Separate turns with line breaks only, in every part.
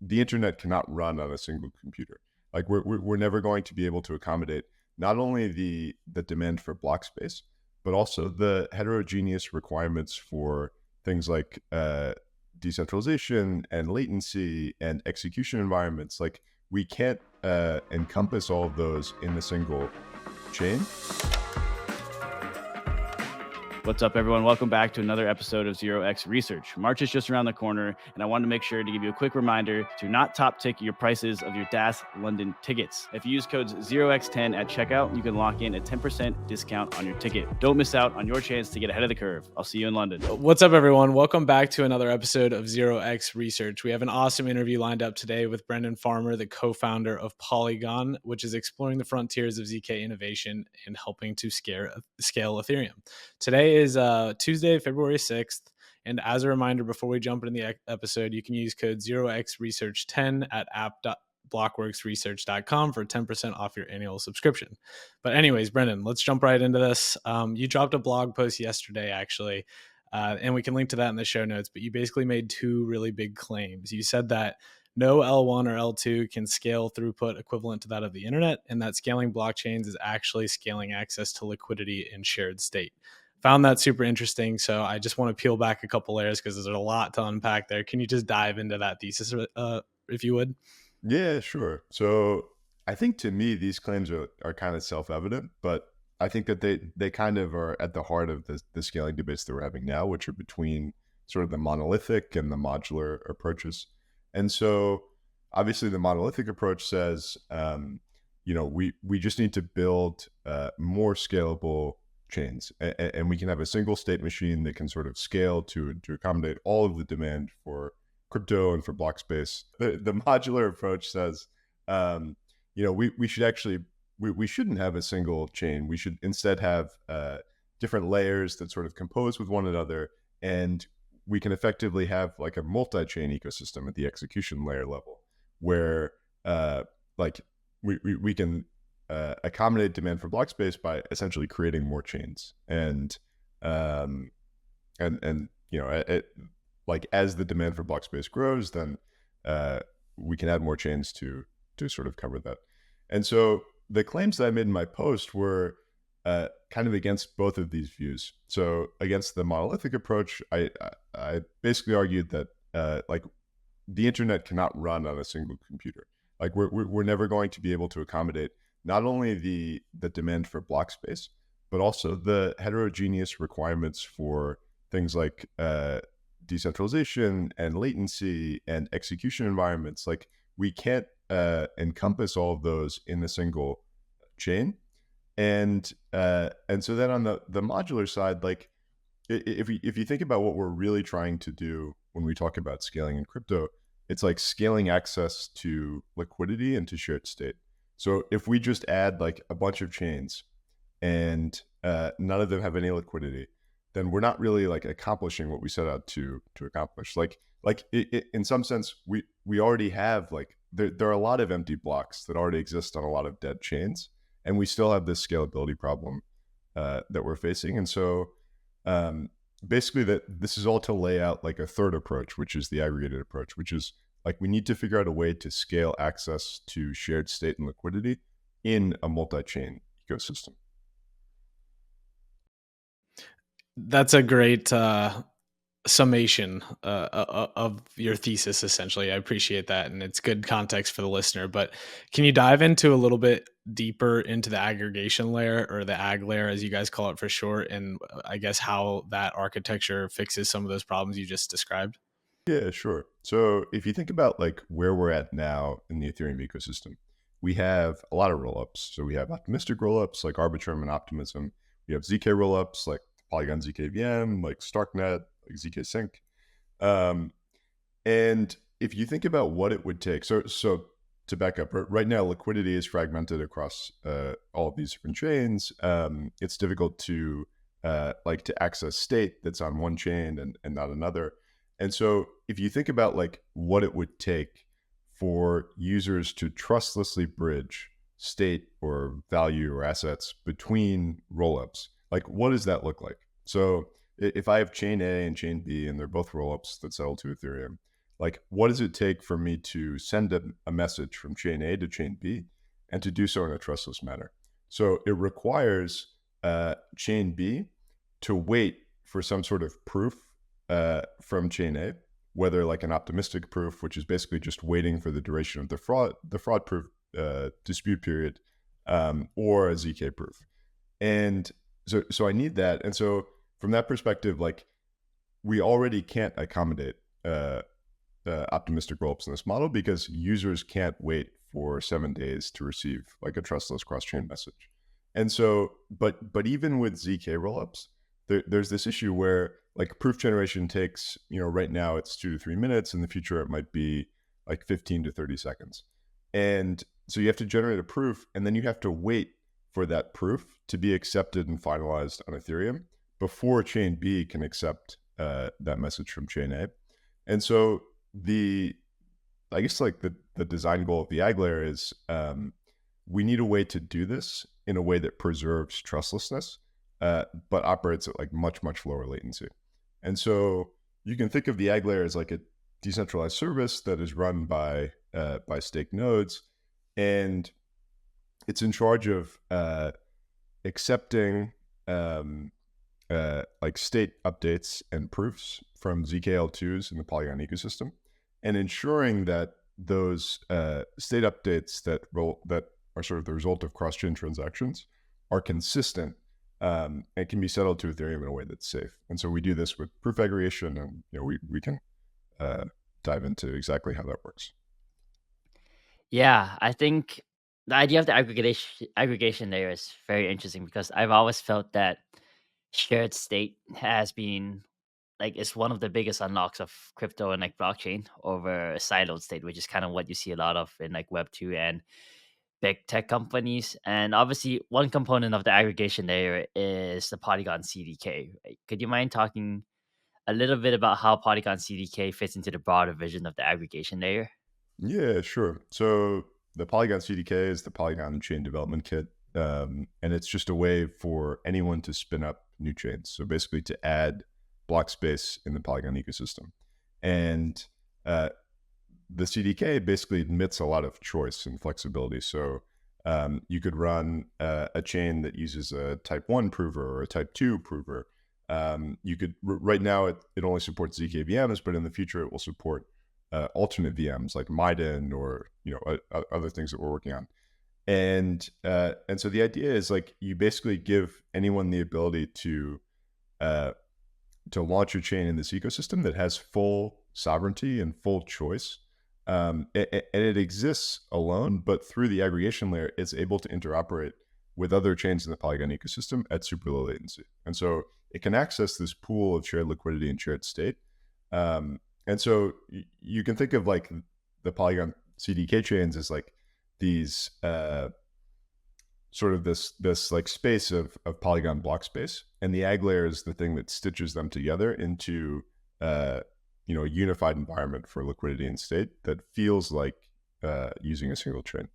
the internet cannot run on a single computer. Like we're never going to be able to accommodate not only the demand for block space, but also the heterogeneous requirements for things like decentralization and latency and execution environments. Like we can't encompass all of those in a single chain.
What's up, everyone? Welcome back to another episode of 0x Research. March is just around the corner, and I wanted to make sure to give you a quick reminder to not top tick your prices of your DAS London tickets. If you use codes 0x10 at checkout, you can lock in a 10% discount on your ticket. Don't miss out on your chance to get ahead of the curve. I'll see you in London.
What's up, everyone? Welcome back to another episode of 0x Research. We have an awesome interview lined up today with Brendan Farmer, the co-founder of Polygon, which is exploring the frontiers of ZK innovation and helping to scale Ethereum. Today is Tuesday, February 6th. And as a reminder, before we jump into the episode, you can use code 0xresearch10 at app.blockworksresearch.com for 10% off your annual subscription. But anyways, Brendan, let's jump right into this. You dropped a blog post yesterday, actually, and we can link to that in the show notes. But you basically made two really big claims. You said that no L1 or L2 can scale throughput equivalent to that of the internet, and that scaling blockchains is actually scaling access to liquidity in shared state. Found that super interesting. So I just want to peel back a couple layers because there's a lot to unpack there. Can you just dive into that thesis if you would?
Yeah, sure. So I think to me, these claims are kind of self-evident, but I think that they kind of are at the heart of the scaling debates that we're having now, which are between sort of the monolithic and the modular approaches. And so obviously the monolithic approach says, we just need to build more scalable chains, and we can have a single state machine that can sort of scale to accommodate all of the demand for crypto and for block space. The modular approach says, we should actually, we shouldn't have a single chain. We should instead have different layers that sort of compose with one another, and we can effectively have like a multi-chain ecosystem at the execution layer level, where we can accommodate demand for block space by essentially creating more chains. And as the demand for block space grows, then we can add more chains to sort of cover that. And so the claims that I made in my post were kind of against both of these views. So against the monolithic approach, I basically argued that the internet cannot run on a single computer. Like we're never going to be able to accommodate not only the demand for block space, but also the heterogeneous requirements for things like decentralization and latency and execution environments. Like we can't encompass all of those in a single chain. And so then on the modular side, like if you think about what we're really trying to do when we talk about scaling in crypto, it's like scaling access to liquidity and to shared state. So if we just add like a bunch of chains and none of them have any liquidity, then we're not really like accomplishing what we set out to accomplish. In some sense, we already have like there are a lot of empty blocks that already exist on a lot of dead chains, and we still have this scalability problem that we're facing. And so basically this is all to lay out like a third approach, which is the aggregated approach, which is like we need to figure out a way to scale access to shared state and liquidity in a multi-chain ecosystem.
That's a great summation of your thesis, essentially. I appreciate that, and it's good context for the listener. But can you dive into a little bit deeper into the aggregation layer, or the ag layer, as you guys call it for short, and I guess how that architecture fixes some of those problems you just described?
Yeah, sure. So if you think about like where we're at now in the Ethereum ecosystem, we have a lot of rollups. So we have optimistic rollups like Arbitrum and Optimism. We have ZK rollups like Polygon ZK VM, like Starknet, like ZK Sync. And if you think about what it would take, so to back up, right now liquidity is fragmented across all of these different chains. It's difficult to access state that's on one chain and not another. And so if you think about like what it would take for users to trustlessly bridge state or value or assets between rollups, like what does that look like? So if I have chain A and chain B and they're both rollups that settle to Ethereum, like, what does it take for me to send a message from chain A to chain B and to do so in a trustless manner? So it requires chain B to wait for some sort of proof from chain A, whether like an optimistic proof, which is basically just waiting for the duration of the fraud proof dispute period, or a ZK proof. And so I need that. And so from that perspective, like, we already can't accommodate optimistic rollups in this model because users can't wait for 7 days to receive like a trustless cross-chain message. And so, but even with ZK rollups, there's this issue where like proof generation takes, right now it's 2 to 3 minutes. In the future, it might be like 15 to 30 seconds. And so you have to generate a proof, and then you have to wait for that proof to be accepted and finalized on Ethereum before chain B can accept that message from chain A. And so I guess like the design goal of the Ag layer is we need a way to do this in a way that preserves trustlessness, but operates at like much, much lower latency. And so you can think of the Ag layer as like a decentralized service that is run by stake nodes, and it's in charge of accepting like state updates and proofs from ZKL2s in the Polygon ecosystem, and ensuring that those state updates that are sort of the result of cross-chain transactions are consistent and can be settled to Ethereum in a way that's safe. And so we do this with proof aggregation, and we can dive into exactly how that works.
Yeah, I think the idea of the aggregation layer is very interesting because I've always felt that shared state has been like it's one of the biggest unlocks of crypto and like blockchain over a siloed state, which is kind of what you see a lot of in like Web2 and big tech companies. And obviously, one component of the aggregation layer is the Polygon CDK. Right? Could you mind talking a little bit about how Polygon CDK fits into the broader vision of the aggregation layer?
Yeah, sure. So the Polygon CDK is the Polygon Chain Development Kit, and it's just a way for anyone to spin up new chains. So basically, to add block space in the Polygon ecosystem, and the CDK basically admits a lot of choice and flexibility. So you could run a chain that uses a type 1 prover or a type 2 prover. You could right now it only supports ZK VMs, but in the future it will support alternate VMs like Miden or other things that we're working on. And so the idea is like you basically give anyone the ability to launch a chain in this ecosystem that has full sovereignty and full choice. And it exists alone, but through the aggregation layer, it's able to interoperate with other chains in the Polygon ecosystem at super low latency. And so it can access this pool of shared liquidity and shared state. And so you can think of like the Polygon CDK chains as like these sort of this like space of Polygon block space, and the Ag layer is the thing that stitches them together into a unified environment for liquidity and state that feels like using a single chain.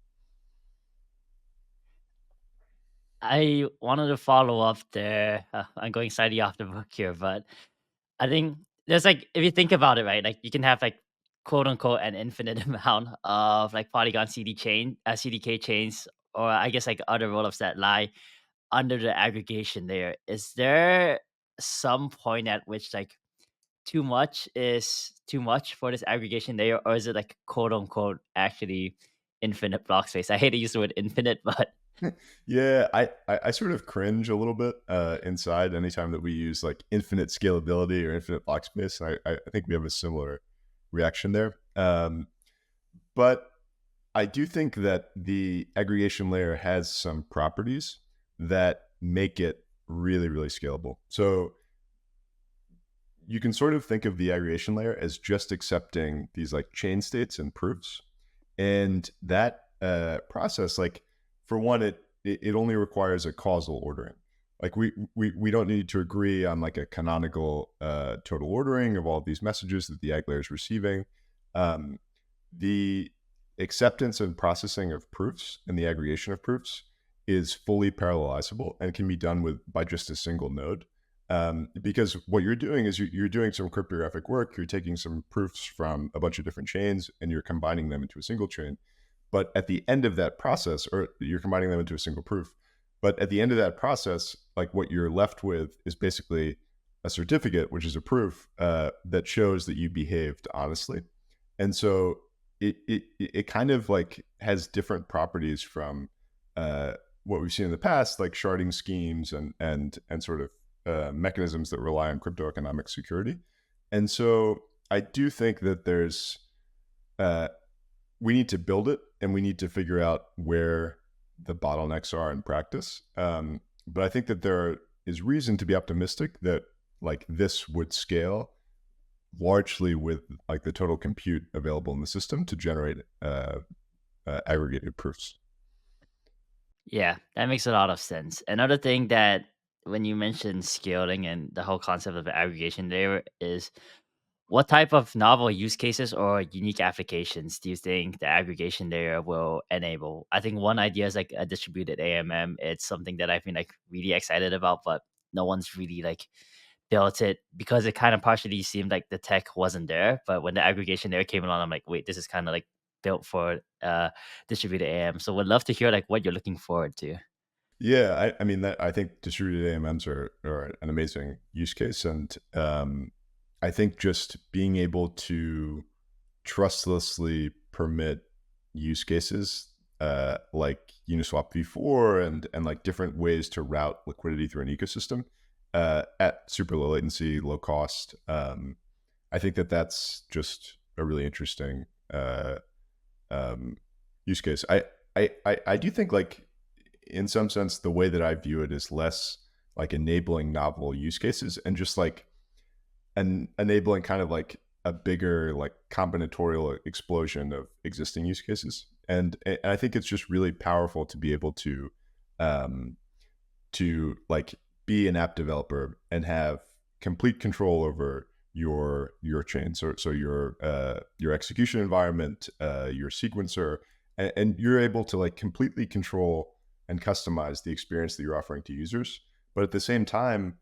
I wanted to follow up there. I'm going slightly off the book here, but I think there's like if you think about it, right? Like you can have like quote unquote an infinite amount of like Polygon CDK chains, or I guess like other rollups that lie under the aggregation layer. Is there some point at which like too much is too much for this aggregation layer, or is it like quote unquote actually infinite block space? I hate to use the word infinite, but
Yeah, I sort of cringe a little bit inside anytime that we use like infinite scalability or infinite block space. I think we have a similar reaction there. But I do think that the aggregation layer has some properties that make it really, really scalable. So you can sort of think of the aggregation layer as just accepting these like chain states and proofs. And that process, like for one, it only requires a causal ordering. Like we don't need to agree on like a canonical total ordering of all of these messages that the Ag layer is receiving. The acceptance and processing of proofs and the aggregation of proofs is fully parallelizable and can be done by just a single node. Because what you're doing is you're doing some cryptographic work. You're taking some proofs from a bunch of different chains and you're combining them into a single chain. But at the end of that process, or you're combining them into a single proof, but at the end of that process, like what you're left with is basically a certificate, which is a proof that shows that you behaved honestly. And so it kind of like has different properties from what we've seen in the past, like sharding schemes and sort of mechanisms that rely on crypto economic security. And so I do think that there's we need to build it and we need to figure out where the bottlenecks are in practice. But I think that there is reason to be optimistic that like this would scale largely with like the total compute available in the system to generate aggregated proofs.
Yeah, that makes a lot of sense. Another thing that when you mentioned scaling and the whole concept of the aggregation layer is what type of novel use cases or unique applications do you think the aggregation layer will enable? I think one idea is like a distributed AMM. It's something that I've been like really excited about, but no one's really like built it because it kind of partially seemed like the tech wasn't there. But when the aggregation layer came along, I'm like, wait, this is kind of like built for distributed AM. So would love to hear like what you're looking forward to.
Yeah, I mean that I think distributed AMMs are an amazing use case, and I think just being able to trustlessly permit use cases like Uniswap v4 and like different ways to route liquidity through an ecosystem at super low latency, low cost. I think that that's just a really interesting use case. I do think like in some sense the way that I view it is less like enabling novel use cases and just like enabling kind of like a bigger like combinatorial explosion of existing use cases. And I think it's just really powerful to be able to like be an app developer and have complete control over your chain. So your execution environment, your sequencer, and you're able to like completely control and customize the experience that you're offering to users. But at the same time,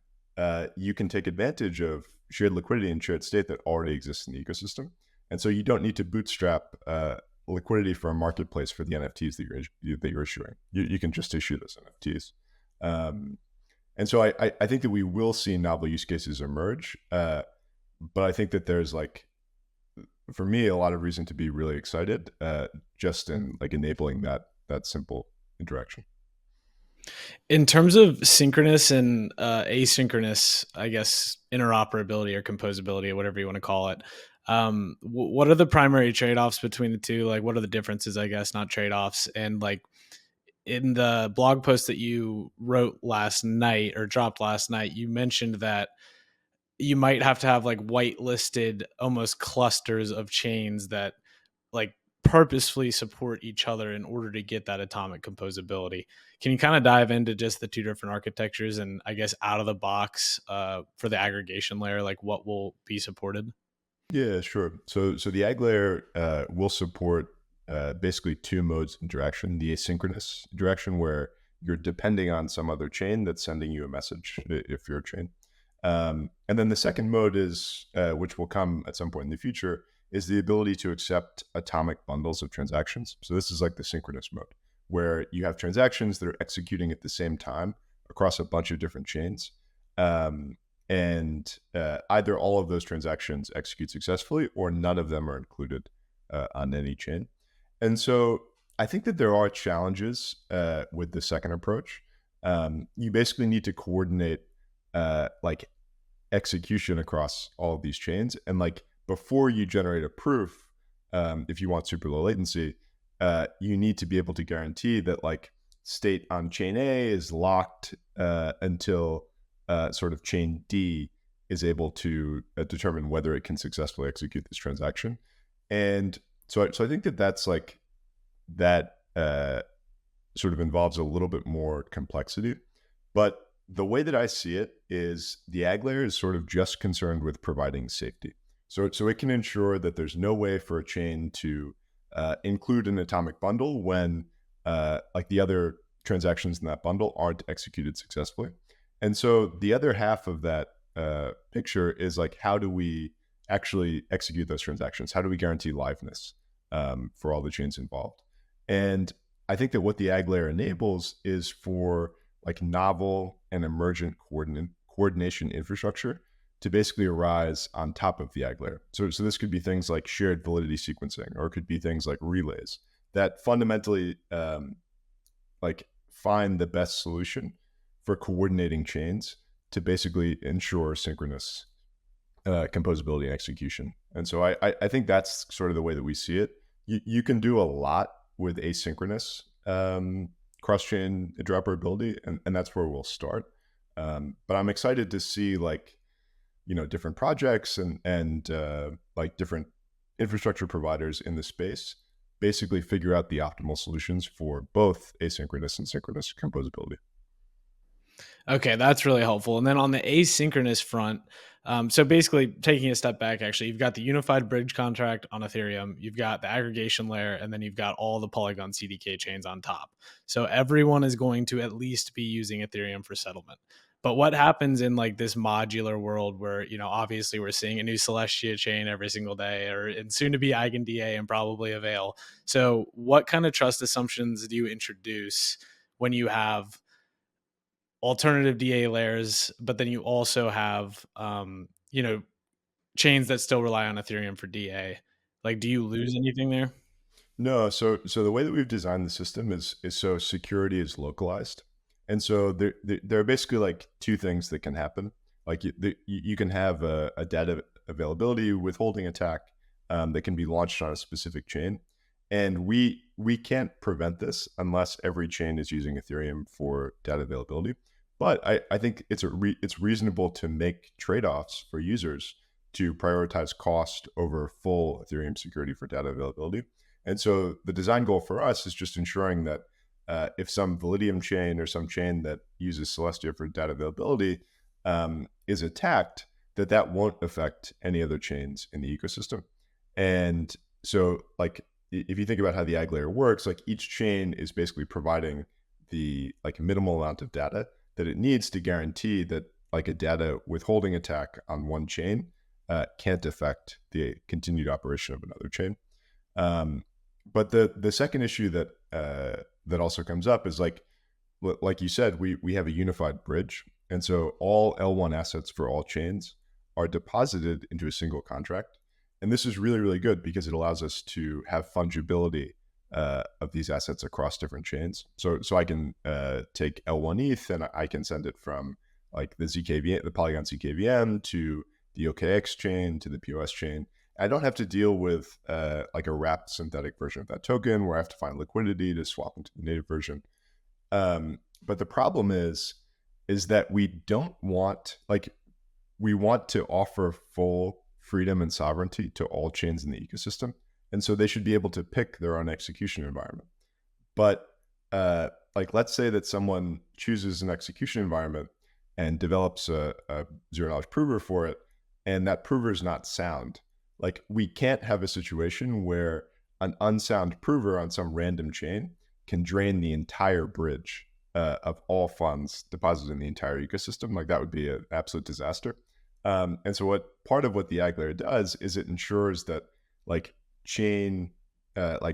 you can take advantage of shared liquidity and shared state that already exists in the ecosystem. And so you don't need to bootstrap liquidity for a marketplace for the NFTs that you're issuing. You can just issue those NFTs. And so I think that we will see novel use cases emerge. But I think that there's like, for me, a lot of reason to be really excited just in like enabling that simple interaction.
In terms of synchronous and asynchronous, I guess, interoperability or composability or whatever you want to call it, what are the primary trade-offs between the two? Like, what are the differences, I guess, not trade-offs? And like in the blog post that you wrote last night or dropped last night, you mentioned that you might have to have like whitelisted almost clusters of chains that like purposefully support each other in order to get that atomic composability. Can you kind of dive into just the two different architectures and I guess out of the box for the aggregation layer, like what will be supported?
Yeah, sure. So the ag layer will support basically two modes of interaction: the asynchronous interaction, where you're depending on some other chain that's sending you a message if you're a chain. And then the second mode is, which will come at some point in the future, is the ability to accept atomic bundles of transactions. So this is like the synchronous mode, where you have transactions that are executing at the same time across a bunch of different chains. And either all of those transactions execute successfully or none of them are included on any chain. And so I think that there are challenges with the second approach. You basically need to coordinate like execution across all of these chains. And like before you generate a proof, if you want super low latency, you need to be able to guarantee that like state on chain A is locked until sort of chain D is able to determine whether it can successfully execute this transaction. And so I think that that's like that sort of involves a little bit more complexity. But the way that I see it is the ag layer is sort of just concerned with providing safety. So it can ensure that there's no way for a chain to include an atomic bundle when like the other transactions in that bundle aren't executed successfully. And so the other half of that picture is like, how do we actually execute those transactions? How do we guarantee liveness for all the chains involved? And I think that what the Ag layer enables is for like novel and emergent coordination infrastructure to basically arise on top of the Ag layer. So this could be things like shared validity sequencing, or it could be things like relays that fundamentally like find the best solution for coordinating chains to basically ensure synchronous composability and execution. And so I think that's sort of the way that we see it. You can do a lot with asynchronous cross-chain interoperability, and that's where we'll start. But I'm excited to see like, different projects and like different infrastructure providers in the space basically figure out the optimal solutions for both asynchronous and synchronous composability.
Okay, that's really helpful. And then on the asynchronous front, so basically taking a step back, actually, you've got the unified bridge contract on Ethereum, you've got the aggregation layer, and then you've got all the Polygon CDK chains on top. So everyone is going to at least be using Ethereum for settlement. But what happens in like this modular world where, obviously we're seeing a new Celestia chain every single day, and soon to be EigenDA and probably Avail. So what kind of trust assumptions do you introduce when you have alternative DA layers, but then you also have, chains that still rely on Ethereum for DA? Like, do you lose anything there?
No, so the way that we've designed the system is so security is localized, and so there are basically like two things that can happen. Like you can have a data availability withholding attack that can be launched on a specific chain, and we can't prevent this unless every chain is using Ethereum for data availability. But I think it's reasonable to make trade-offs for users to prioritize cost over full Ethereum security for data availability. And so the design goal for us is just ensuring that if some Validium chain or some chain that uses Celestia for data availability is attacked, that won't affect any other chains in the ecosystem. And so like, if you think about how the Ag layer works, like each chain is basically providing the like minimal amount of data that it needs to guarantee that like a data withholding attack on one chain can't affect the continued operation of another chain. But the second issue that also comes up is like you said, we have a unified bridge, and so all L1 assets for all chains are deposited into a single contract. And this is really, really good because it allows us to have fungibility of these assets across different chains. So I can take L1 ETH and I can send it from like the Polygon CKVM to the OKX chain to the POS chain. I don't have to deal with like a wrapped synthetic version of that token where I have to find liquidity to swap into the native version. But the problem is that we want to offer full freedom and sovereignty to all chains in the ecosystem. And so they should be able to pick their own execution environment. But like, let's say that someone chooses an execution environment and develops a zero-knowledge prover for it, and that prover is not sound. Like, we can't have a situation where an unsound prover on some random chain can drain the entire bridge of all funds deposited in the entire ecosystem. Like, that would be an absolute disaster. And so part of what the Ag layer does is it ensures that like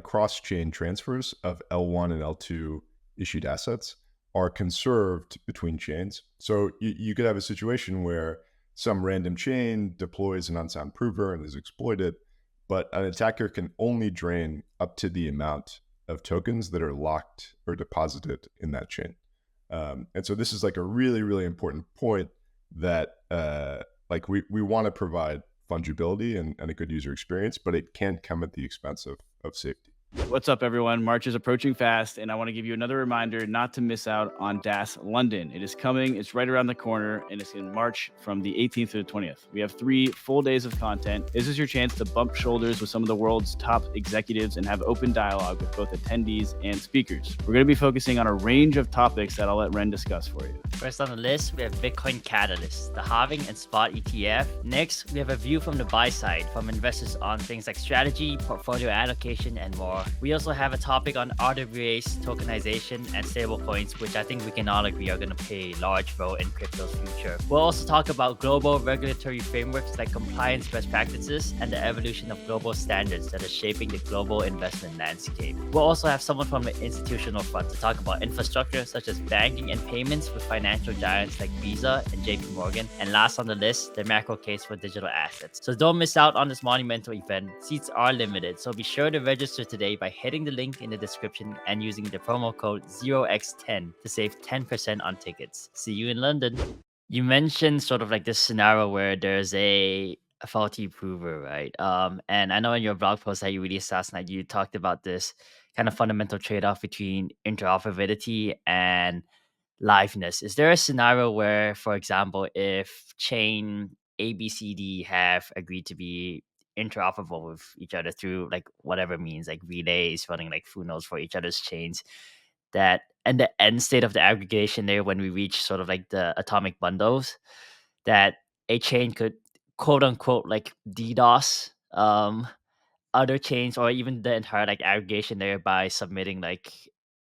cross-chain transfers of L1 and L2 issued assets are conserved between chains. So you could have a situation where some random chain deploys an unsound prover and is exploited, but an attacker can only drain up to the amount of tokens that are locked or deposited in that chain. And so this is like a really, really important point that like we want to provide fungibility and a good user experience, but it can't come at the expense of safety.
What's up, everyone? March is approaching fast, and I want to give you another reminder not to miss out on DAS London. It is coming. It's right around the corner, and it's in March from the 18th to the 20th. We have 3 full days of content. This is your chance to bump shoulders with some of the world's top executives and have open dialogue with both attendees and speakers. We're going to be focusing on a range of topics that I'll let Ren discuss for you.
First on the list, we have Bitcoin Catalyst, the halving and spot ETF. Next, we have a view from the buy side from investors on things like strategy, portfolio allocation, and more. We also have a topic on RWA's tokenization and stablecoins, which I think we can all agree are going to play a large role in crypto's future. We'll also talk about global regulatory frameworks like compliance best practices and the evolution of global standards that are shaping the global investment landscape. We'll also have someone from the institutional front to talk about infrastructure such as banking and payments with financial giants like Visa and JP Morgan. And last on the list, the macro case for digital assets. So don't miss out on this monumental event. Seats are limited, so be sure to register today by hitting the link in the description and using the promo code 0x10 to save 10% on tickets. See you in London. You mentioned sort of like this scenario where there's a faulty prover, right? And I know in your blog post that you released last night, you talked about this kind of fundamental trade-off between interoperability and liveness. Is there a scenario where, for example, if chain ABCD have agreed to be interoperable with each other through like whatever means, like relays running like who knows for each other's chains, that and the end state of the aggregation layer when we reach sort of like the atomic bundles, that a chain could quote unquote like DDoS other chains or even the entire like aggregation layer by submitting like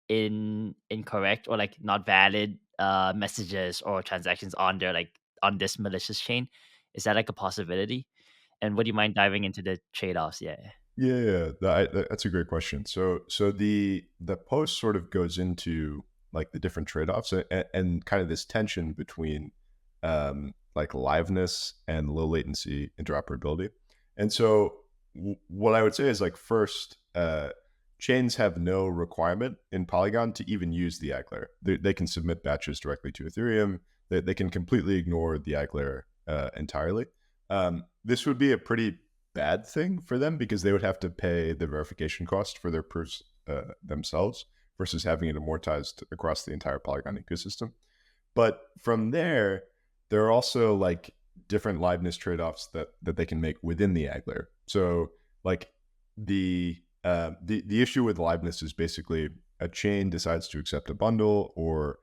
incorrect or like not valid messages or transactions on their like on this malicious chain. Is that like a possibility? And would you mind diving into the trade-offs? Yeah.
Yeah, that's a great question. So the post sort of goes into like the different trade-offs and kind of this tension between like liveness and low latency interoperability. And so what I would say is like first, chains have no requirement in Polygon to even use the Ag layer. They can submit batches directly to Ethereum. They can completely ignore the Ag layer entirely. This would be a pretty bad thing for them because they would have to pay the verification cost for their proofs themselves versus having it amortized across the entire Polygon ecosystem. But from there are also like different liveness trade-offs that they can make within the Ag layer. So like the issue with liveness is basically a chain decides to accept a bundle or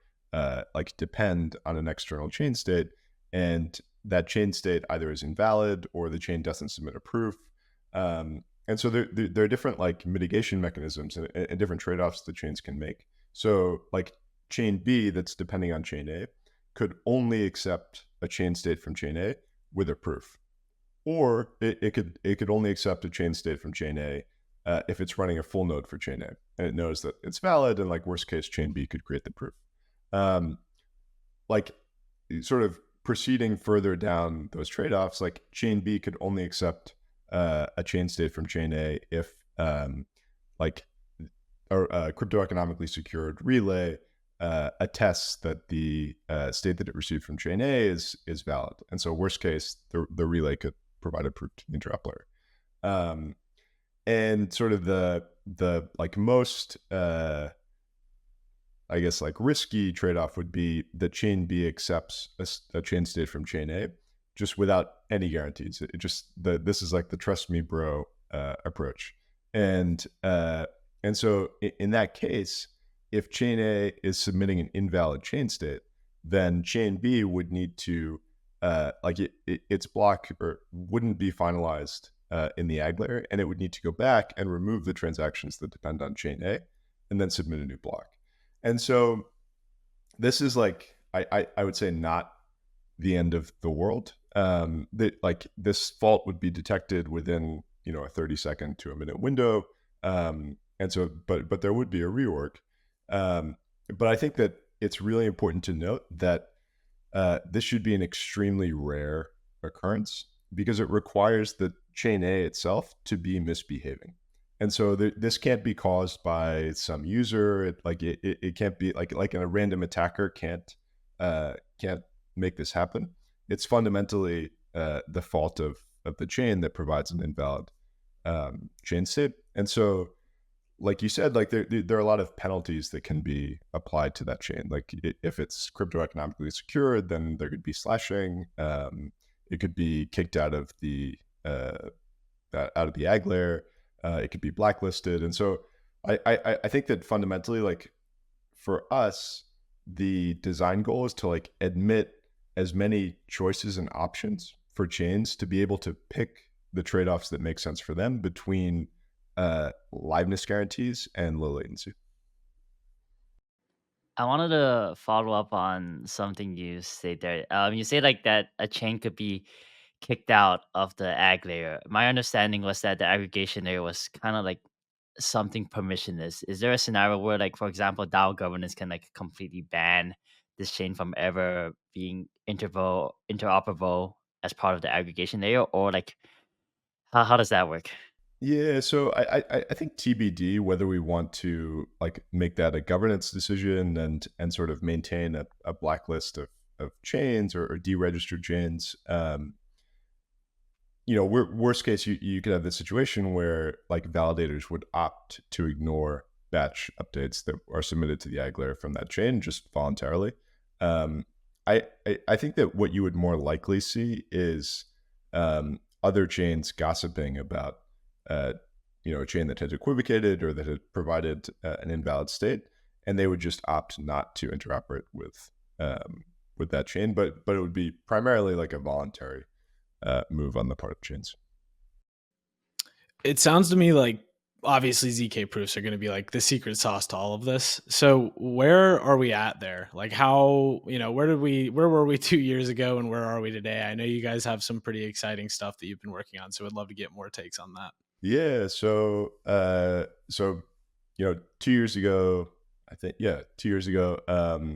like depend on an external chain state, and that chain state either is invalid or the chain doesn't submit a proof. And so there are different like mitigation mechanisms and different trade-offs the chains can make. So like chain B that's depending on chain A could only accept a chain state from chain A with a proof. Or it could only accept a chain state from chain A if it's running a full node for chain A and it knows that it's valid, and like worst case chain B could create the proof. Like sort of proceeding further down those trade-offs, like chain B could only accept a chain state from chain A if like a crypto economically secured relay attests that the state that it received from chain A is valid. And so worst case, the relay could provide a proof to the interop layer. And sort of the like most I guess like risky trade-off would be that chain B accepts a chain state from chain A just without any guarantees. This is like the trust me bro approach. And so in that case, if chain A is submitting an invalid chain state, then chain B would need to like its block or wouldn't be finalized in the Ag layer, and it would need to go back and remove the transactions that depend on chain A and then submit a new block. And so this is like, I would say not the end of the world. That like this fault would be detected within, a 30-second to a minute window. And so, but there would be a reorg. But I think that it's really important to note that this should be an extremely rare occurrence because it requires the chain A itself to be misbehaving. And so this can't be caused by some user. It can't be like a random attacker can't make this happen. It's fundamentally the fault of the chain that provides an invalid chain state. And so, like you said, like there are a lot of penalties that can be applied to that chain. Like if it's crypto economically secured, then there could be slashing. It could be kicked out of the Ag layer. It could be blacklisted. And so I think that fundamentally, like for us, the design goal is to like admit as many choices and options for chains to be able to pick the trade-offs that make sense for them between liveness guarantees and low latency.
I wanted to follow up on something you said there. You say like that a chain could be kicked out of the ag layer. My understanding was that the aggregation layer was kind of like something permissionless. Is there a scenario where, like, for example, DAO governance can like completely ban this chain from ever being interoperable as part of the aggregation layer, or like how does that work?
Yeah, so I think TBD whether we want to like make that a governance decision and sort of maintain a blacklist of chains or deregistered chains. Worst case, you could have this situation where like validators would opt to ignore batch updates that are submitted to the ag layer from that chain just voluntarily. Um, I think that what you would more likely see is other chains gossiping about uh, a chain that had equivocated or that had provided an invalid state, and they would just opt not to interoperate with that chain. But it would be primarily like a voluntary move on the part of chains.
It sounds to me like obviously ZK proofs are going to be like the secret sauce to all of this. So where are we at there? Like how, where were we 2 years ago and where are we today? I know you guys have some pretty exciting stuff that you've been working on, so I'd love to get more takes on that.
Yeah. So 2 years ago, I think, 2 years ago, I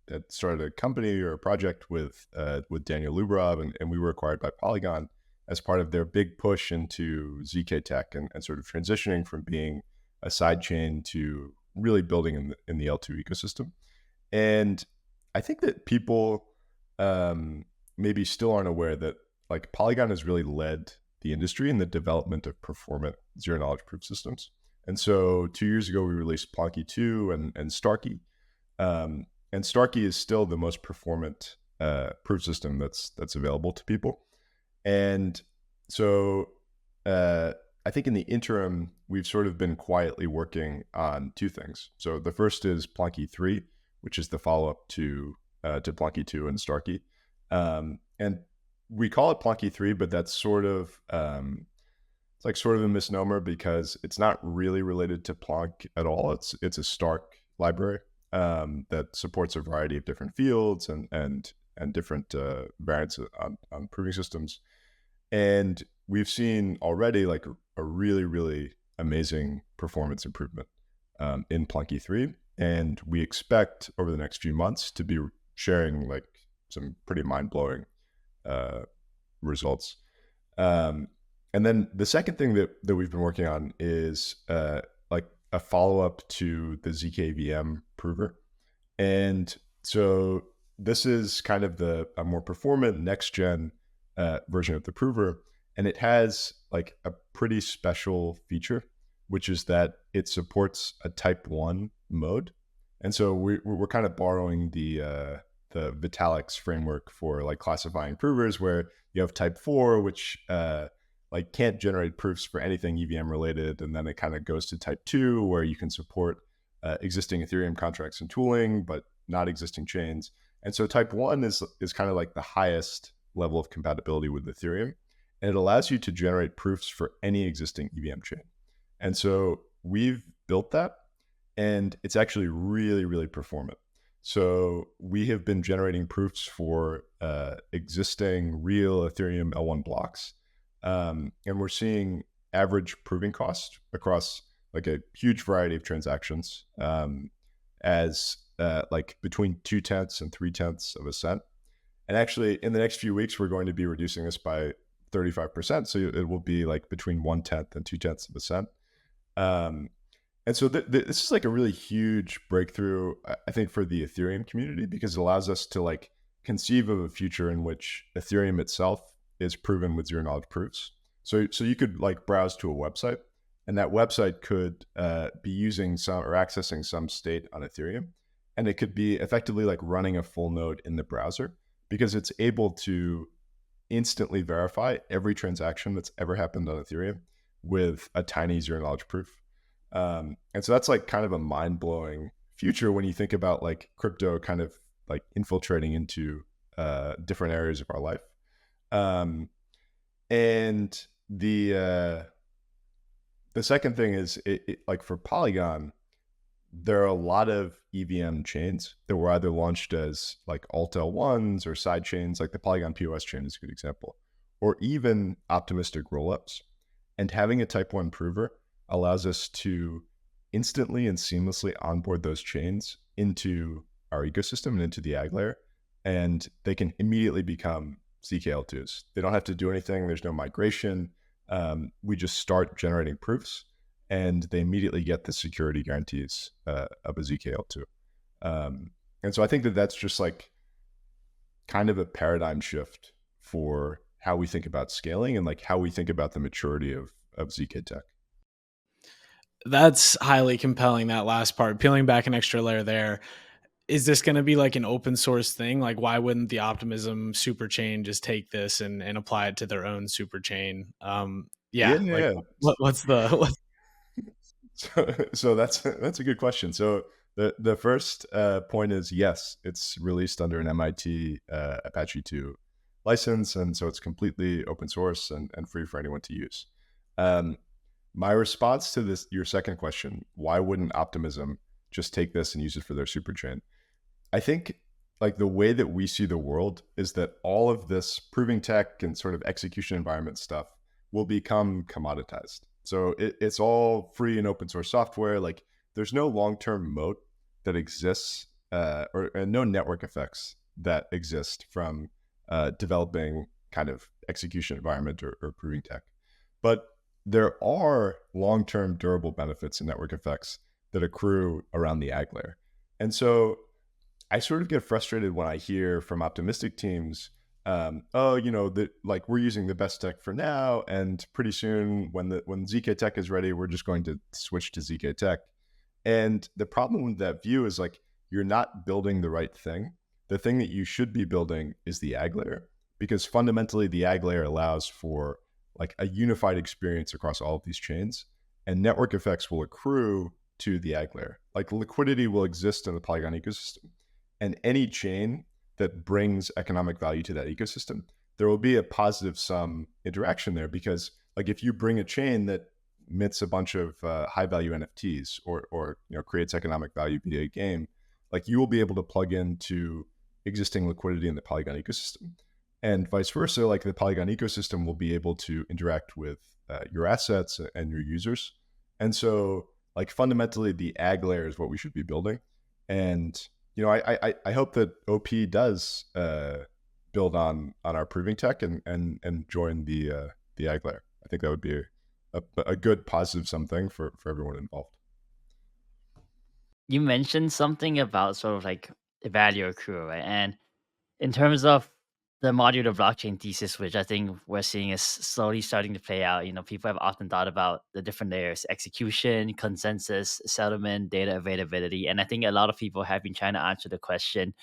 had started a company or a project with Daniel Lubrov, and we were acquired by Polygon as part of their big push into ZK tech and sort of transitioning from being a side chain to really building in the L2 ecosystem. And I think that people maybe still aren't aware that like Polygon has really led the industry in the development of performant zero knowledge proof systems. And so 2 years ago, we released Plonky 2 and Starkey. And Starkey is still the most performant proof system that's available to people. And so I think in the interim, we've sort of been quietly working on two things. So the first is Plonky 3, which is the follow-up to Plonky 2 and Starkey. And we call it Plonky 3, but that's sort of it's like sort of a misnomer because it's not really related to Plonk at all. It's a Stark library that supports a variety of different fields and different variants on proving systems. And we've seen already like a really, really amazing performance improvement in Plonky 3. And we expect over the next few months to be sharing like some pretty mind-blowing results. And then the second thing that we've been working on is like a follow-up to the ZKVM prover. And so this is kind of a more performant next-gen version of the prover. And it has like a pretty special feature, which is that it supports a type 1 mode. And so we're kind of borrowing the Vitalik's framework for like classifying provers, where you have type 4, which like can't generate proofs for anything EVM related. And then it kind of goes to type 2, where you can support existing Ethereum contracts and tooling, but not existing chains. And so type 1 is kind of like the highest level of compatibility with Ethereum. And it allows you to generate proofs for any existing EVM chain. And so we've built that, and it's actually really, really performant. So we have been generating proofs for existing real Ethereum L1 blocks. And we're seeing average proving cost across like a huge variety of transactions as like between 0.2 and 0.3 of a cent. And actually, in the next few weeks, we're going to be reducing this by 35%. So it will be like between 0.1 and 0.2 of a cent. And so this is like a really huge breakthrough, I think, for the Ethereum community, because it allows us to like conceive of a future in which Ethereum itself is proven with zero knowledge proofs. So you could like browse to a website, and that website could be using some or accessing some state on Ethereum, and it could be effectively like running a full node in the browser, because it's able to instantly verify every transaction that's ever happened on Ethereum with a tiny zero knowledge proof. And so that's like kind of a mind-blowing future when you think about like crypto kind of like infiltrating into different areas of our life. And the second thing is, like for Polygon, there are a lot of EVM chains that were either launched as like alt L1s or side chains, like the Polygon POS chain is a good example, or even optimistic rollups. And having a type 1 prover allows us to instantly and seamlessly onboard those chains into our ecosystem and into the Ag layer. And they can immediately become ZKL2s. They don't have to do anything. There's no migration. We just start generating proofs, and they immediately get the security guarantees of a ZKL2. And so I think that that's just like kind of a paradigm shift for how we think about scaling and like how we think about the maturity of ZK tech.
That's highly compelling, that last part. Peeling back an extra layer there. Is this going to be like an open source thing? Like, why wouldn't the Optimism super chain just take this and apply it to their own super chain? Like, what's the
So that's a good question. So the first point is, yes, it's released under an MIT Apache 2 license, and so it's completely open source and free for anyone to use. My response to this, your second question, why wouldn't Optimism just take this and use it for their superchain? I think like the way that we see the world is that all of this proving tech and sort of execution environment stuff will become commoditized. So it's all free and open source software. Like there's no long-term moat that exists or no network effects that exist from developing kind of execution environment or proving tech. But there are long-term durable benefits and network effects that accrue around the Ag layer. And so I sort of get frustrated when I hear from optimistic teams, like we're using the best tech for now, and pretty soon when ZK tech is ready, we're just going to switch to ZK tech. And the problem with that view is like you're not building the right thing. The thing that you should be building is the Ag layer, because fundamentally the Ag layer allows for like a unified experience across all of these chains, and network effects will accrue to the Ag layer. Like liquidity will exist in the Polygon ecosystem, and any chain that brings economic value to that ecosystem, there will be a positive sum interaction there, because like if you bring a chain that mints a bunch of high value NFTs or creates economic value via a game, like you will be able to plug into existing liquidity in the Polygon ecosystem, and vice versa. Like the Polygon ecosystem will be able to interact with your assets and your users. And so like fundamentally the Ag layer is what we should be building. And I hope that OP does build on our proving tech and join the Ag layer. I think that would be a good positive something for everyone involved.
You mentioned something about sort of like value accrual, right? And in terms of the modular blockchain thesis, which I think we're seeing is slowly starting to play out, people have often thought about the different layers: execution, consensus, settlement, data availability. And I think a lot of people have been trying to answer the question,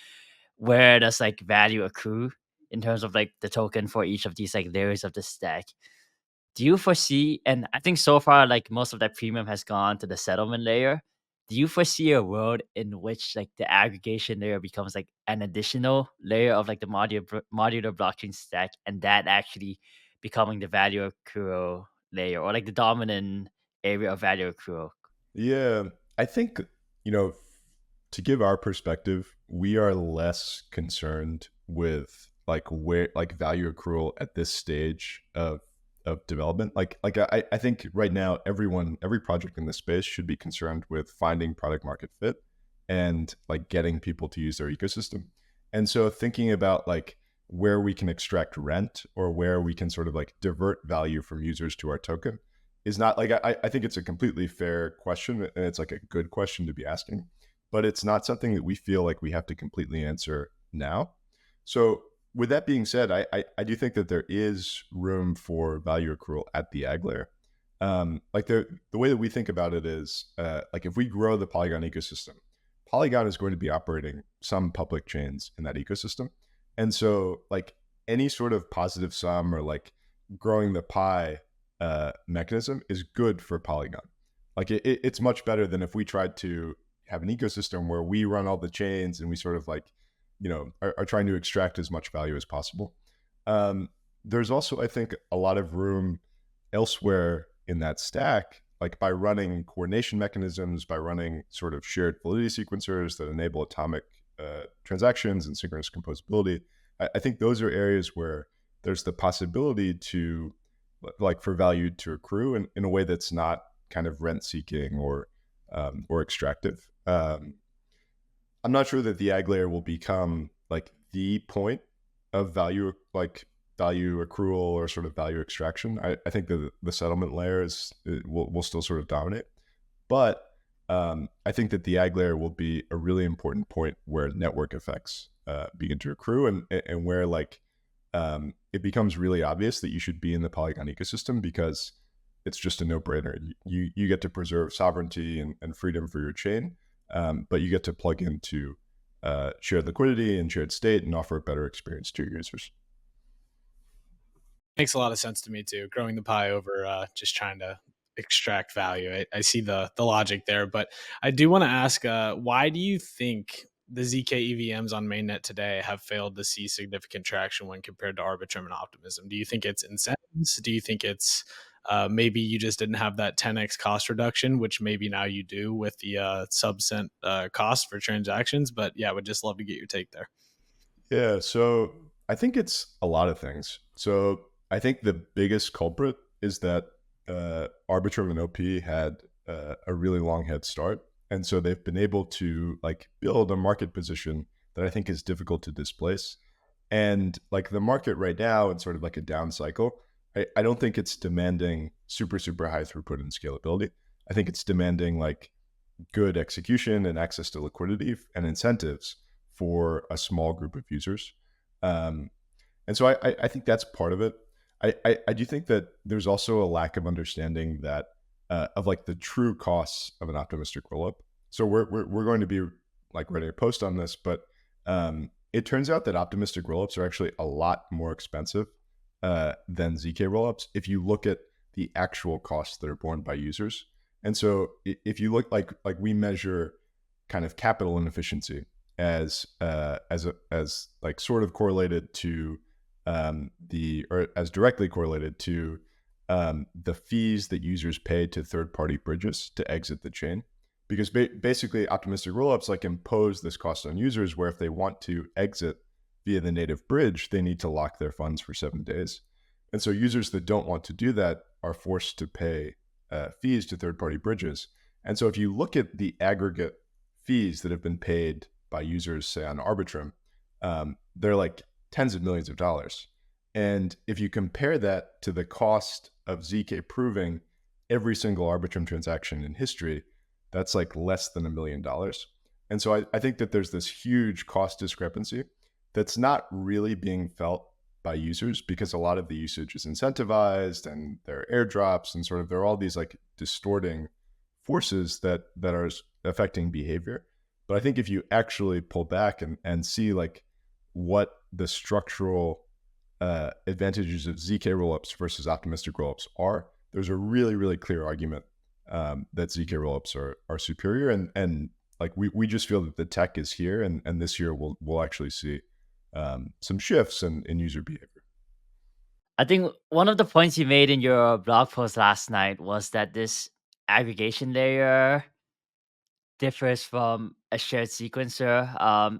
where does like value accrue in terms of like the token for each of these like layers of the stack? Do you foresee, and I think so far, like most of that premium has gone to the settlement layer. Do you foresee a world in which like the aggregation layer becomes like an additional layer of like the modular blockchain stack, and that actually becoming the value accrual layer, or like the dominant area of value accrual?
Yeah, I think, to give our perspective, we are less concerned with like where like value accrual at this stage of development. I think right now every project in this space should be concerned with finding product market fit and like getting people to use their ecosystem. And so thinking about like where we can extract rent or where we can sort of like divert value from users to our token is not like, I think it's a completely fair question, and it's like a good question to be asking, but it's not something that we feel like we have to completely answer now. So with that being said, I do think that there is room for value accrual at the Ag layer. Like the way that we think about it is like if we grow the Polygon ecosystem, Polygon is going to be operating some public chains in that ecosystem. And so like any sort of positive sum or like growing the pie mechanism is good for Polygon. Like it's much better than if we tried to have an ecosystem where we run all the chains and we sort of like, are trying to extract as much value as possible. There's also, I think, a lot of room elsewhere in that stack, like by running coordination mechanisms, by running sort of shared validity sequencers that enable atomic transactions and synchronous composability, I think those are areas where there's the possibility to, like, for value to accrue in a way that's not kind of rent seeking or extractive. I'm not sure that the ag layer will become like the point of value, like value accrual or sort of value extraction. I think that the settlement layer will still sort of dominate, but I think that the ag layer will be a really important point where network effects begin to accrue, and where like it becomes really obvious that you should be in the Polygon ecosystem because it's just a no-brainer. You get to preserve sovereignty and freedom for your chain, but you get to plug into shared liquidity and shared state and offer a better experience to your users.
Makes a lot of sense to me too. Growing the pie over just trying to extract value. I see the logic there, but I do want to ask, why do you think the ZK EVMs on mainnet today have failed to see significant traction when compared to Arbitrum and Optimism? Do you think it's incentives? Do you think it's maybe you just didn't have that 10x cost reduction, which maybe now you do with the sub-cent cost for transactions? But yeah, would just love to get your take there.
Yeah, so I think it's a lot of things. So I think the biggest culprit is that Arbitrum and OP had a really long head start. And so they've been able to like build a market position that I think is difficult to displace. And like the market right now in sort of like a down cycle, I don't think it's demanding super, super high throughput and scalability. I think it's demanding like good execution and access to liquidity and incentives for a small group of users. And so I think that's part of it. I do think that there's also a lack of understanding that of like the true costs of an optimistic rollup. So we're going to be like writing a post on this, but it turns out that optimistic rollups are actually a lot more expensive than ZK rollups if you look at the actual costs that are borne by users. And so if you look like we measure kind of capital inefficiency as like sort of correlated to or as directly correlated to the fees that users pay to third-party bridges to exit the chain, because basically optimistic rollups like impose this cost on users where if they want to exit via the native bridge, they need to lock their funds for 7 days. And so users that don't want to do that are forced to pay fees to third-party bridges. And so if you look at the aggregate fees that have been paid by users, say on Arbitrum, they're like tens of millions of dollars. And if you compare that to the cost of ZK proving every single Arbitrum transaction in history, that's like less than $1 million. And so I think that there's this huge cost discrepancy that's not really being felt by users because a lot of the usage is incentivized and there are airdrops and sort of there are all these like distorting forces that are affecting behavior. But I think if you actually pull back and see like what the structural advantages of ZK rollups versus optimistic rollups are, there's a really, really clear argument that ZK rollups are superior. And like we just feel that the tech is here, and this year we'll actually see some shifts in user behavior.
I think one of the points you made in your blog post last night was that this aggregation layer differs from a shared sequencer.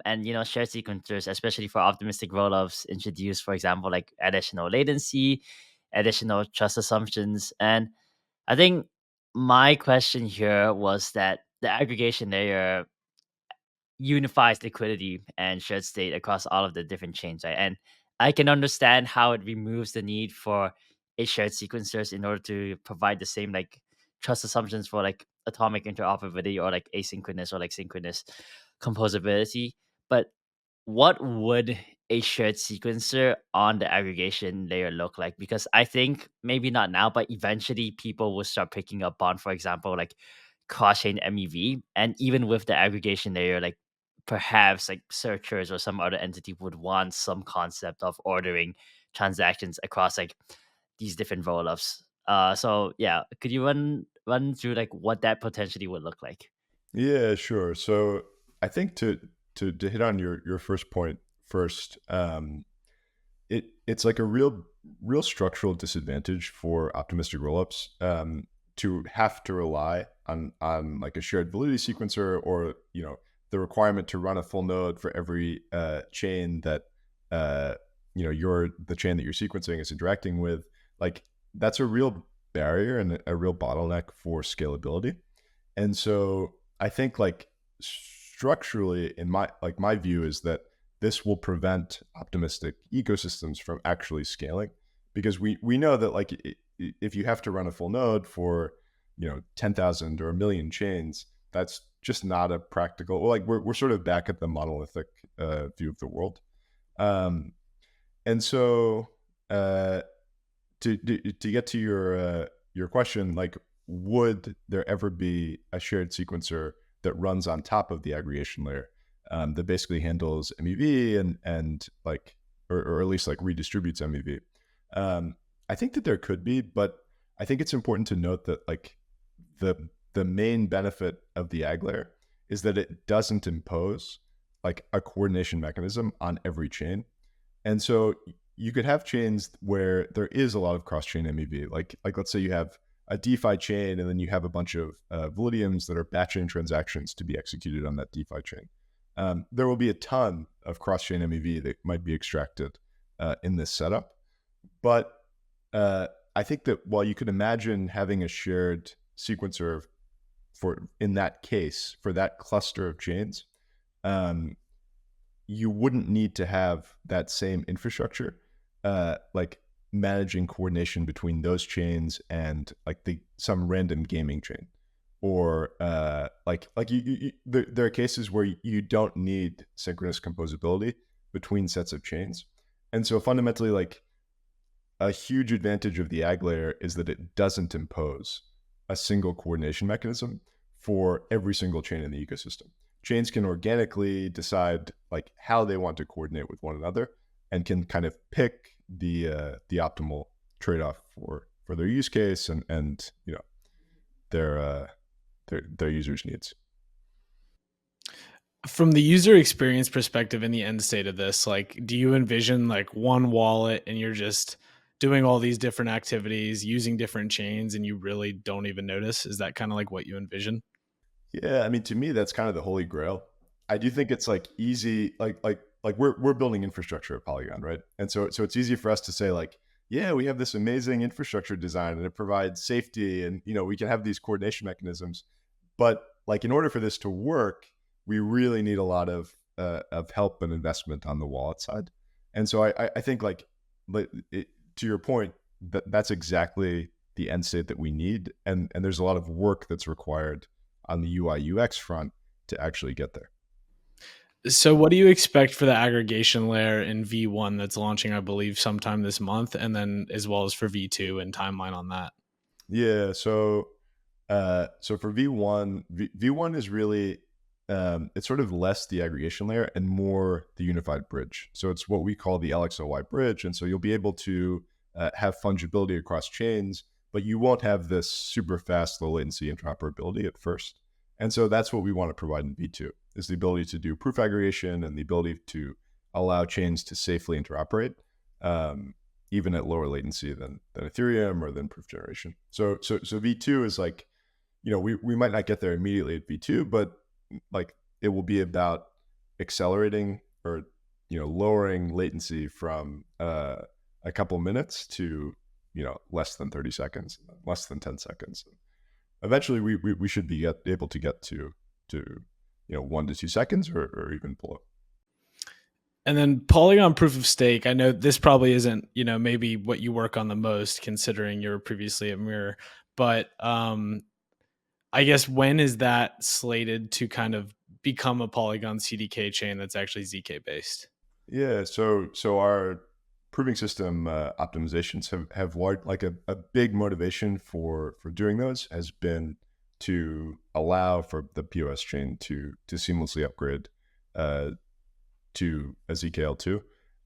And shared sequencers, especially for optimistic rollups, introduce, for example, like additional latency, additional trust assumptions. And I think my question here was that the aggregation layer unifies liquidity and shared state across all of the different chains, right? And I can understand how it removes the need for a shared sequencers in order to provide the same like trust assumptions for like atomic interoperability or like asynchronous or like synchronous composability. But what would a shared sequencer on the aggregation layer look like? Because I think maybe not now, but eventually people will start picking up on, for example, like cross-chain MEV. And even with the aggregation layer, like perhaps like searchers or some other entity would want some concept of ordering transactions across like these different rollups. So yeah, could you run through like what that potentially would look like?
Yeah, sure. So I think to hit on your first point first, it's like a real structural disadvantage for optimistic rollups to have to rely on like a shared validity sequencer, or the requirement to run a full node for every chain that the chain that you're sequencing is interacting with. Like, that's a real barrier and a real bottleneck for scalability. And so I think, like, structurally, in my view is that this will prevent optimistic ecosystems from actually scaling, because we know that, like, if you have to run a full node for 10,000 or a million chains, that's just not a practical. Well, like, we're sort of back at the monolithic view of the world. And so to get to your question, like, would there ever be a shared sequencer that runs on top of the aggregation layer that basically handles MEV and like, or at least like redistributes MEV? I think that there could be, but I think it's important to note that, like, the main benefit of the ag layer is that it doesn't impose like a coordination mechanism on every chain. And so you could have chains where there is a lot of cross-chain MEV. Like let's say you have a DeFi chain, and then you have a bunch of Validiums that are batching transactions to be executed on that DeFi chain. There will be a ton of cross-chain MEV that might be extracted in this setup. But I think that while you could imagine having a shared sequencer in that case, for that cluster of chains, you wouldn't need to have that same infrastructure, like managing coordination between those chains and like some random gaming chain, or there are cases where you don't need synchronous composability between sets of chains. And so fundamentally, like, a huge advantage of the ag layer is that it doesn't impose a single coordination mechanism for every single chain in the ecosystem. Chains can organically decide like how they want to coordinate with one another, and can kind of pick the optimal trade-off for their use case and their users' needs.
From the user experience perspective, in the end state of this, like, do you envision like one wallet and you're just doing all these different activities using different chains and you really don't even notice? Is that kind of like what you envision?
Yeah, I mean, to me, that's kind of the holy grail. I do think it's like easy, like we're building infrastructure at Polygon, right? And so it's easy for us to say, like, yeah, we have this amazing infrastructure design and it provides safety, and we can have these coordination mechanisms. But like, in order for this to work, we really need a lot of help and investment on the wallet side. And so I think, like, to your point, that's exactly the end state that we need, and there's a lot of work that's required on the UI UX front to actually get there.
So what do you expect for the aggregation layer in V1 that's launching, I believe, sometime this month, and then as well as for V2 and timeline on that?
Yeah, so for V1, V1 is really it's sort of less the aggregation layer and more the unified bridge. So it's what we call the LXOY bridge, and so you'll be able to have fungibility across chains, but you won't have this super fast, low latency interoperability at first. And so that's what we want to provide in V2, is the ability to do proof aggregation and the ability to allow chains to safely interoperate, even at lower latency than Ethereum or than proof generation. So V2 is like, we might not get there immediately at V2, but like, it will be about accelerating or lowering latency from a couple minutes to less than 30 seconds, less than 10 seconds. Eventually we should be able to get to 1 to 2 seconds or even below.
And then Polygon proof of stake, I know this probably isn't, maybe what you work on the most, considering you were previously at Mirror, but I guess, when is that slated to kind of become a Polygon CDK chain that's actually ZK based?
Yeah, so our proving system optimizations have like a big motivation for doing those has been to allow for the POS chain to seamlessly upgrade to a ZKL2.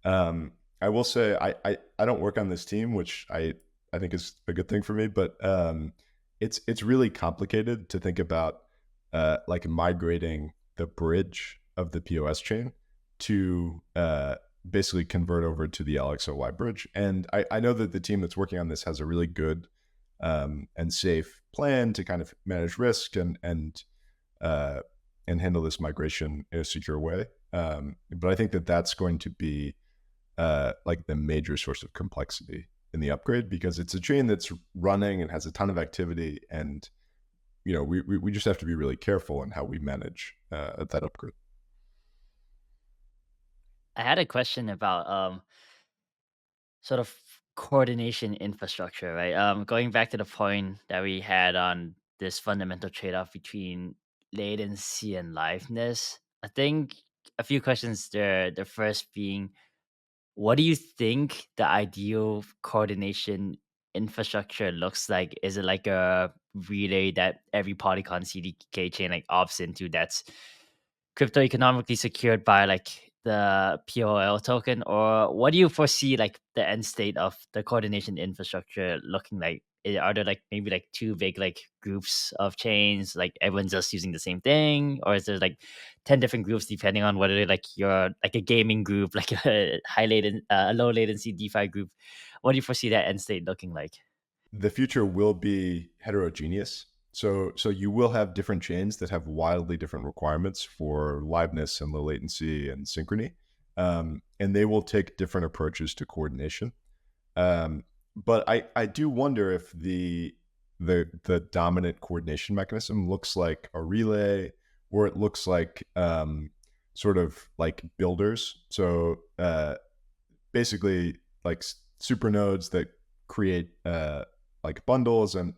I will say I don't work on this team, which I think is a good thing for me, but it's really complicated to think about like migrating the bridge of the POS chain to basically convert over to the LXOY bridge. And I know that the team that's working on this has a really good and safe plan to kind of manage risk and handle this migration in a secure way. But I think that that's going to be like the major source of complexity in the upgrade, because it's a chain that's running and has a ton of activity, and we just have to be really careful in how we manage that upgrade.
I had a question about sort of coordination infrastructure, right? Going back to the point that we had on this fundamental trade-off between latency and liveness, I think a few questions there. The first being, what do you think the ideal coordination infrastructure looks like? Is it like a relay that every Polygon CDK chain like opts into that's crypto economically secured by like the POL token? Or what do you foresee like the end state of the coordination infrastructure looking like? Are there like maybe like two big like groups of chains, like everyone's just using the same thing? Or is there like 10 different groups depending on whether like you're like a gaming group, like a low latency DeFi group? What do you foresee that end state looking like?
The future will be heterogeneous. So you will have different chains that have wildly different requirements for liveness and low latency and synchrony, and they will take different approaches to coordination. But I do wonder if the dominant coordination mechanism looks like a relay, or it looks like sort of like builders. So basically like super nodes that create like bundles and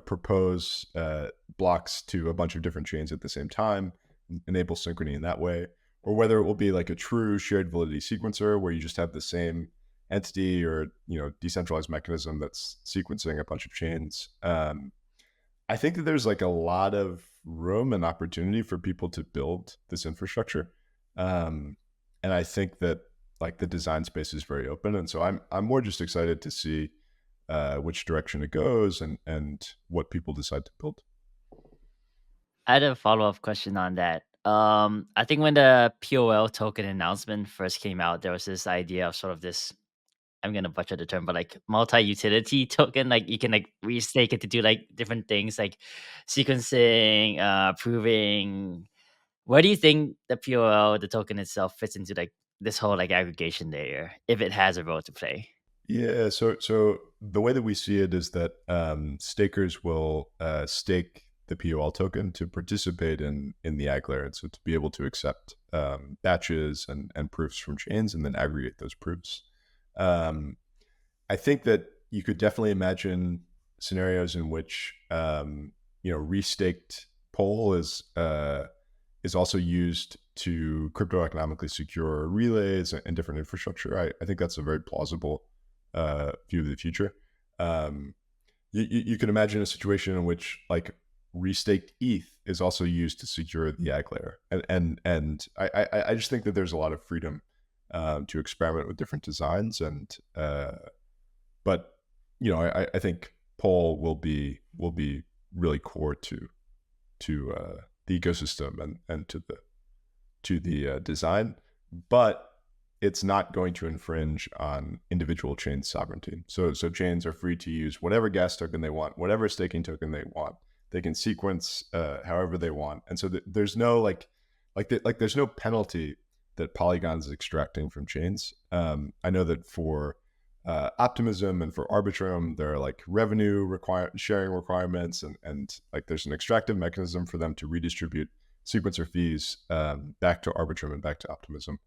propose blocks to a bunch of different chains at the same time, enable synchrony in that way, or whether it will be like a true shared validity sequencer where you just have the same entity or decentralized mechanism that's sequencing a bunch of chains. I think that there's like a lot of room and opportunity for people to build this infrastructure, and I think that like the design space is very open, and so I'm more just excited to see which direction it goes and what people decide to build.
I had a follow-up question on that. I think when the POL token announcement first came out, there was this idea of sort of this, I'm gonna butcher the term, but like multi-utility token. Like you can like restake it to do like different things like sequencing, proving. Where do you think the POL, the token itself, fits into like this whole like aggregation layer, if it has a role to play?
Yeah, so the way that we see it is that stakers will stake the POL token to participate in the ag layer, and so to be able to accept batches and proofs from chains and then aggregate those proofs. I think that you could definitely imagine scenarios in which restaked POL is also used to crypto economically secure relays and different infrastructure. I think that's a very plausible view of the future. You can imagine a situation in which like restaked ETH is also used to secure the ag layer, and I just think that there's a lot of freedom to experiment with different designs, and but I think POL will be really core to the ecosystem and to the design, but it's not going to infringe on individual chain sovereignty. So chains are free to use whatever gas token they want, whatever staking token they want. They can sequence however they want, and so there's no there's no penalty that Polygon is extracting from chains. I know that for Optimism and for Arbitrum, there are like revenue sharing requirements, and like there's an extractive mechanism for them to redistribute sequencer fees back to Arbitrum and back to Optimism.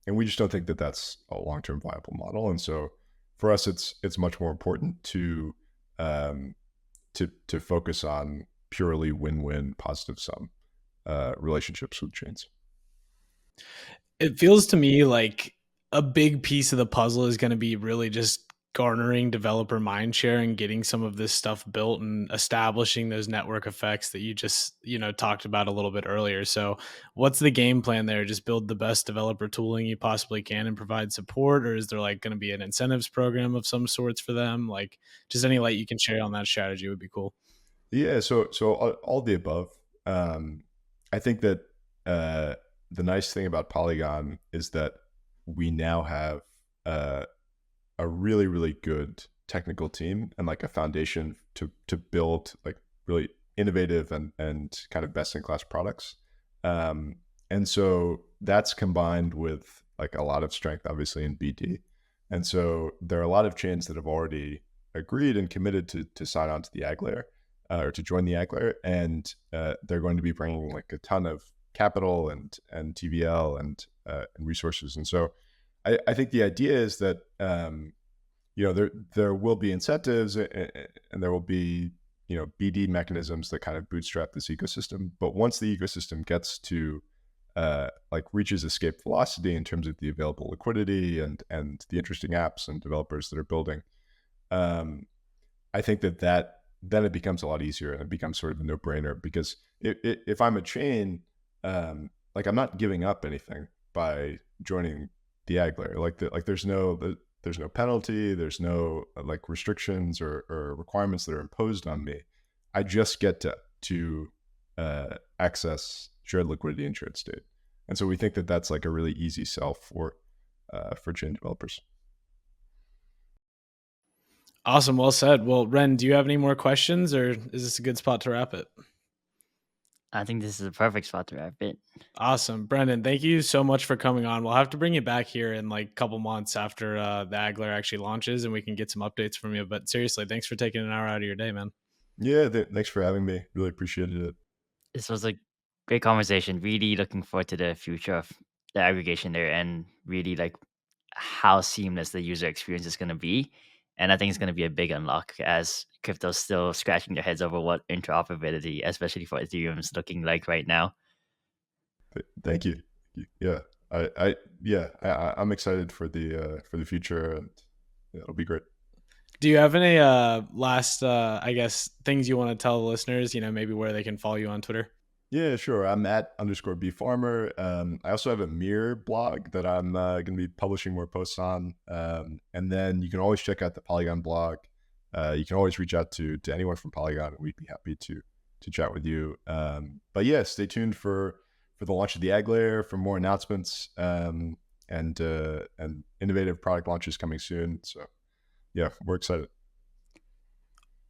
And we just don't think that that's a long-term viable model. And so for us, it's much more important to focus on purely win-win positive sum relationships with chains.
It feels to me like a big piece of the puzzle is going to be really just garnering developer mindshare and getting some of this stuff built and establishing those network effects that you just talked about a little bit earlier. So what's the game plan there? Just build the best developer tooling you possibly can and provide support, or is there like going to be an incentives program of some sorts for them? Like just any light you can share on that strategy would be cool.
Yeah, so all the above. I think that the nice thing about Polygon is that we now have a really, really good technical team and like a foundation to build like really innovative and kind of best in class products. And so that's combined with like a lot of strength, obviously, in BD. And so there are a lot of chains that have already agreed and committed to sign on to the Ag layer or to join the Ag layer. And they're going to be bringing like a ton of capital and TVL and resources. And so I think the idea is that, there will be incentives and there will be, BD mechanisms that kind of bootstrap this ecosystem. But once the ecosystem gets to reaches escape velocity in terms of the available liquidity and the interesting apps and developers that are building, I think that then it becomes a lot easier and it becomes sort of a no-brainer, because if I'm a chain, I'm not giving up anything by joining the Ag layer. There's no penalty, there's no like restrictions or requirements that are imposed on me. I just get to access shared liquidity and shared state. And so we think that that's like a really easy sell for chain developers.
Awesome. Well said. Well, Ren, do you have any more questions, or is this a good spot to wrap it?
I think this is a perfect spot to wrap it.
Awesome. Brendan, thank you so much for coming on. We'll have to bring you back here in like a couple months after the Ag layer actually launches and we can get some updates from you. But seriously, thanks for taking an hour out of your day, man.
Yeah, thanks for having me. Really appreciated it.
This was a great conversation. Really looking forward to the future of the aggregation there, and really like how seamless the user experience is going to be. And I think it's going to be a big unlock, as crypto's still scratching their heads over what interoperability, especially for Ethereum, is looking like right now.
Thank you. Yeah, I'm excited for the future, and it'll be great.
Do you have any last things you want to tell the listeners? Maybe where they can follow you on Twitter.
Yeah, sure. I'm at _bfarmer. I also have a Mirror blog that I'm going to be publishing more posts on. And then you can always check out the Polygon blog. You can always reach out to anyone from Polygon, and we'd be happy to chat with you. But yeah, stay tuned for the launch of the Ag layer, for more announcements and innovative product launches coming soon. So yeah, we're excited.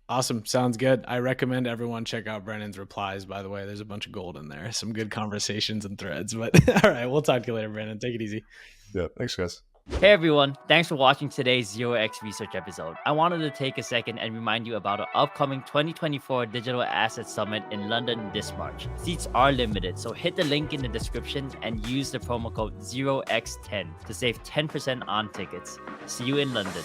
Awesome. Sounds good. I recommend everyone check out Brennan's replies, by the way. There's a bunch of gold in there. Some good conversations and threads. But all right, we'll talk to you later, Brennan. Take it easy.
Yeah, thanks, guys.
Hey everyone, thanks for watching today's 0x Research episode. I wanted to take a second and remind you about our upcoming 2024 Digital Asset Summit in London this March. Seats are limited, so hit the link in the description and use the promo code 0x10 to save 10% on tickets. See you in London.